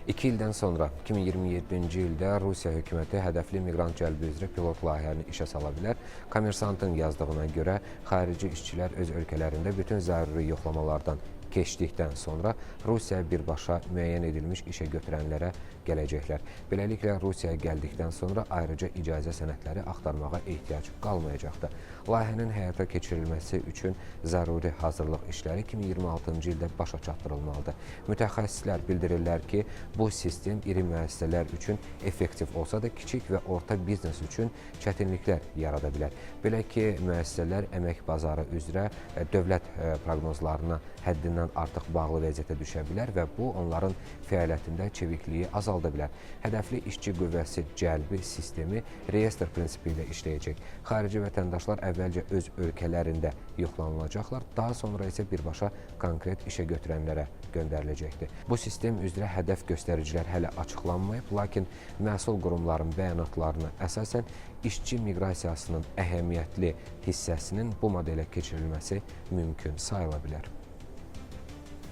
2 ildən sonra 2027-ci ildə Rusiya hökuməti hədəfli miqrant cəlbi üzrə pilot layihəni işə sala bilər. Kommersantın yazdığına görə xarici işçilər öz ölkələrində bütün zəruri yoxlamalardan keçdikdən sonra Rusiyaya birbaşa müəyyən edilmiş işə götürənlərə gələcəklər. Beləliklə, Rusiyaya gəldikdən sonra ayrıca icazə sənədləri axtarmağa ehtiyac qalmayacaqdır. Layihənin həyata keçirilməsi üçün zəruri hazırlıq işləri 2026-cı ildə başa çatdırılmalıdır. Mütəxəssislər bildirirlər ki, bu sistem iri müəssisələr üçün effektiv olsa da kiçik və orta biznes üçün çətinliklər yarada bilər. Belə ki, müəssisələr əmək bazarı üzrə dövlət proqnozlarına həddindən artıq bağlı vəziyyətə düşə bilər və bu, onların fəaliyyətində çevikliyi azalda bilər. Hədəfli işçi qüvvəsi cəlbi sistemi reyestr prinsipi ilə işləyəcək. Xarici vətəndaşlar əvvəlcə öz ölkələrində yoxlanılacaqlar, daha sonra isə birbaşa konkret işə götürənlərə göndəriləcəkdir. Bu sistem üzrə hədəf göstəricilər hələ açıqlanmayıb, lakin məsul qurumların bəyanatlarına əsasən işçi miqrasiyasının əhəmiyyətli hissəsinin bu modelə keçirilməsi mümkün sayıla bilər.